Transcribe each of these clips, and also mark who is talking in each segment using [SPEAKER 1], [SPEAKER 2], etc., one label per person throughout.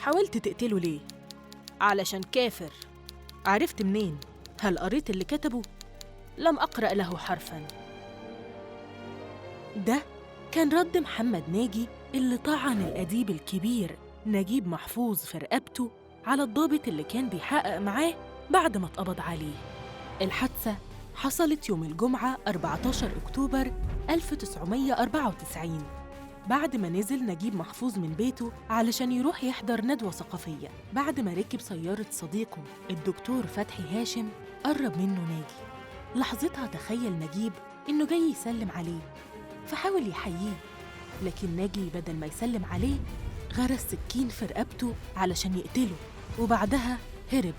[SPEAKER 1] حاولت تقتله ليه؟ علشان كافر. عرفت منين؟ هل قريت اللي كتبه؟ لم أقرأ له حرفاً. ده كان رد محمد ناجي اللي طعن الأديب الكبير نجيب محفوظ في رقبته على الضابط اللي كان بيحقق معاه بعد ما اتقبض عليه. الحادثة حصلت يوم الجمعة 14 أكتوبر 1994 بعد ما نزل نجيب محفوظ من بيته علشان يروح يحضر ندوة ثقافية. بعد ما ركب سيارة صديقه الدكتور فتحي هاشم قرب منه ناجي. لحظتها تخيل نجيب إنه جاي يسلم عليه، فحاول يحييه، لكن ناجي بدل ما يسلم عليه غرس سكين في رقبته علشان يقتله، وبعدها هرب.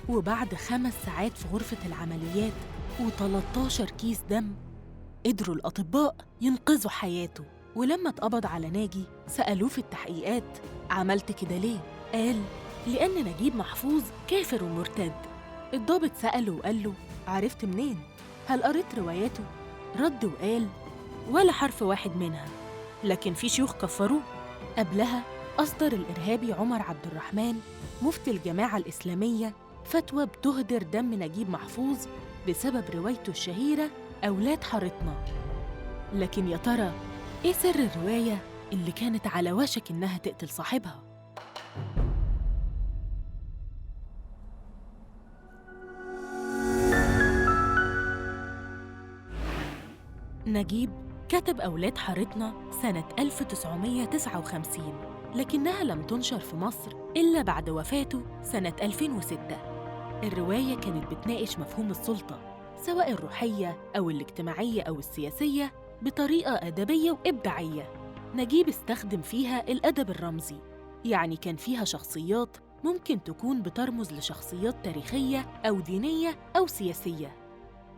[SPEAKER 1] وبعد 5 ساعات في غرفة العمليات و13 كيس دم قدروا الأطباء ينقذوا حياته. ولما اتقبض على ناجي سألوه في التحقيقات عملت كده ليه؟ قال لأن نجيب محفوظ كافر ومرتد. الضابط سأله وقال له عرفت منين؟ هل قريت رواياته؟ رد وقال ولا حرف واحد منها، لكن في شيوخ كفروه. قبلها أصدر الإرهابي عمر عبد الرحمن مفتي الجماعة الإسلامية فتوى بتهدر دم نجيب محفوظ بسبب روايته الشهيرة أولاد حارتنا. لكن يا ترى إيه سر الرواية اللي كانت على وشك إنها تقتل صاحبها؟ نجيب كتب أولاد حارتنا سنة 1959، لكنها لم تنشر في مصر إلا بعد وفاته سنة 2006. الرواية كانت بتناقش مفهوم السلطة سواء الروحية أو الاجتماعية أو السياسية بطريقة أدبية وإبداعية. نجيب استخدم فيها الأدب الرمزي، يعني كان فيها شخصيات ممكن تكون بترمز لشخصيات تاريخية أو دينية أو سياسية.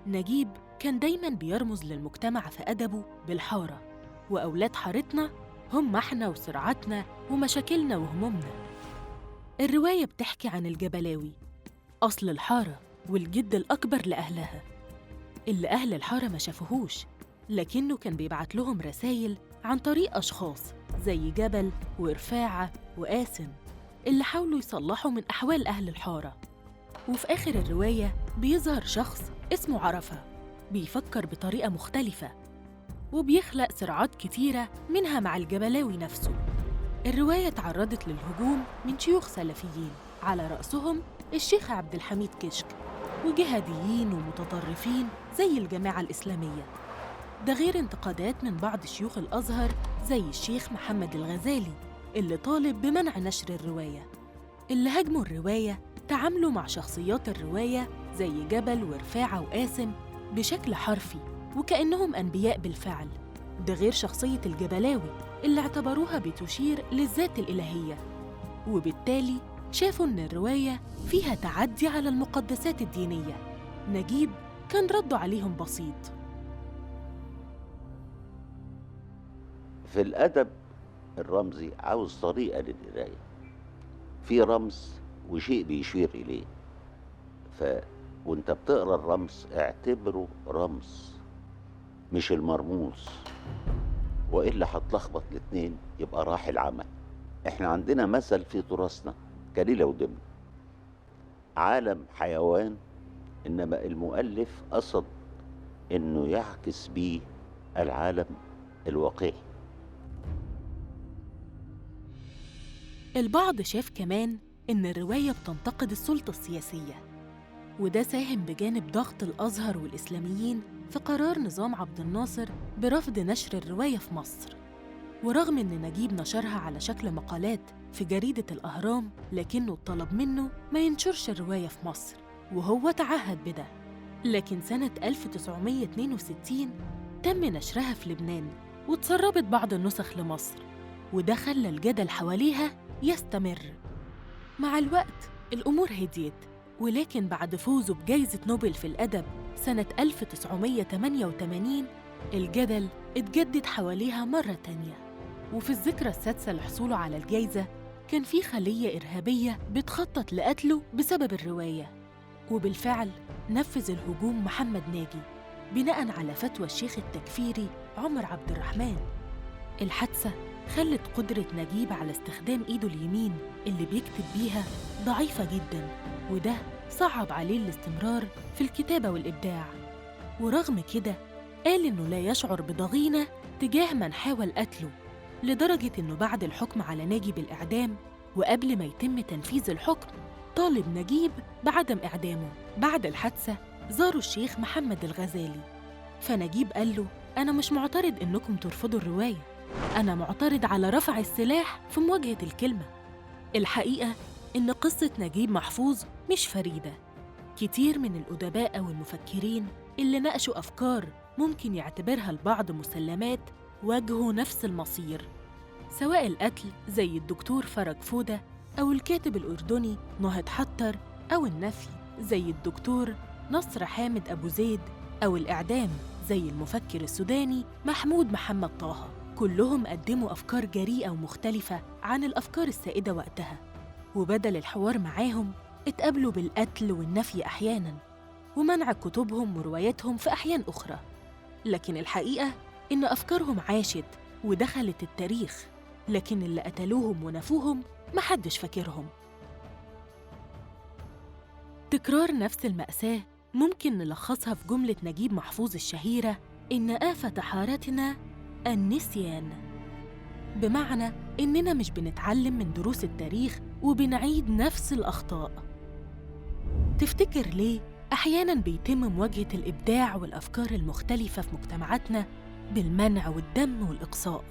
[SPEAKER 1] نجيب كان دايماً بيرمز للمجتمع في أدبه بالحارة، وأولاد حارتنا هم إحنا وصراعاتنا ومشاكلنا وهمومنا. الرواية بتحكي عن الجبلاوي، أصل الحارة والجد الأكبر لأهلها، اللي أهل الحارة ما شافوهوش، لكنه كان بيبعت لهم رسايل عن طريق أشخاص زي جبل ورفاعة وقاسم اللي حاولوا يصلحوا من أحوال أهل الحارة. وفي آخر الرواية بيظهر شخص اسمه عرفة بيفكر بطريقة مختلفة وبيخلق صراعات كتيرة منها مع الجبلاوي نفسه. الرواية تعرضت للهجوم من شيوخ سلفيين على رأسهم الشيخ عبد الحميد كشك وجهاديين ومتطرفين زي الجماعة الإسلامية، ده غير انتقادات من بعض شيوخ الأزهر زي الشيخ محمد الغزالي اللي طالب بمنع نشر الرواية. اللي هاجموا الرواية تعاملوا مع شخصيات الرواية زي جبل ورفاعة وقاسم بشكل حرفي وكأنهم أنبياء بالفعل، ده غير شخصية الجبلاوي اللي اعتبروها بتشير للذات الإلهية، وبالتالي شافوا إن الرواية فيها تعدي على المقدسات الدينية. نجيب كان رده عليهم بسيط.
[SPEAKER 2] في الأدب الرمزي عاوز طريقة للقراية، في رمز وشيء بيشير إليه، وانت بتقرأ الرمز اعتبره رمز مش المرموز، وإلا هتلخبط الاتنين يبقى راح العمل. احنا عندنا مثل في تراثنا كليلة ودمنة، عالم حيوان، إنما المؤلف قصد إنه يعكس بيه العالم الواقعي.
[SPEAKER 1] البعض شاف كمان إن الرواية بتنتقد السلطة السياسية، وده ساهم بجانب ضغط الأزهر والإسلاميين في قرار نظام عبد الناصر برفض نشر الرواية في مصر. ورغم إن نجيب نشرها على شكل مقالات في جريدة الأهرام، لكنه اتطلب منه ما ينشرش الرواية في مصر، وهو تعهد بده. لكن سنة 1962 تم نشرها في لبنان واتسربت بعض النسخ لمصر، وده خلى الجدل حواليها يستمر. مع الوقت الأمور هديت، ولكن بعد فوزه بجائزة نوبل في الأدب سنة 1988 الجدل اتجدد حواليها مرة تانية. وفي الذكرى السادسة لحصوله على الجائزة كان في خلية إرهابية بتخطط لقتله بسبب الرواية، وبالفعل نفذ الهجوم محمد ناجي بناء على فتوى الشيخ التكفيري عمر عبد الرحمن. الحادثة خلت قدرة نجيب على استخدام إيده اليمين اللي بيكتب بيها ضعيفة جداً، وده صعب عليه الاستمرار في الكتابة والإبداع. ورغم كده قال إنه لا يشعر بضغينة تجاه من حاول قتله، لدرجة إنه بعد الحكم على ناجي بالإعدام وقبل ما يتم تنفيذ الحكم طالب نجيب بعدم إعدامه. بعد الحادثة زاروا الشيخ محمد الغزالي، فنجيب قال له: أنا مش معترض إنكم ترفضوا الرواية، أنا معترض على رفع السلاح في مواجهة الكلمة. الحقيقة إن قصة نجيب محفوظ مش فريدة، كتير من الأدباء أو المفكرين اللي ناقشوا أفكار ممكن يعتبرها البعض مسلمات واجهوا نفس المصير، سواء القتل زي الدكتور فرج فودة أو الكاتب الأردني ناهض حتر، أو النفي زي الدكتور نصر حامد أبو زيد، أو الإعدام زي المفكر السوداني محمود محمد طه. كلهم قدموا أفكار جريئة ومختلفة عن الأفكار السائدة وقتها، وبدل الحوار معاهم اتقابلوا بالقتل والنفي أحياناً، ومنع كتبهم ورواياتهم في أحيان أخرى. لكن الحقيقة إن أفكارهم عاشت ودخلت التاريخ، لكن اللي قتلوهم ونفوهم محدش فاكرهم. تكرار نفس المأساة ممكن نلخصها في جملة نجيب محفوظ الشهيرة: إن آفة حارتنا النسيان، بمعنى إننا مش بنتعلم من دروس التاريخ وبنعيد نفس الأخطاء. تفتكر ليه أحياناً بيتم مواجهة الإبداع والأفكار المختلفة في مجتمعاتنا بالمنع والدم والإقصاء؟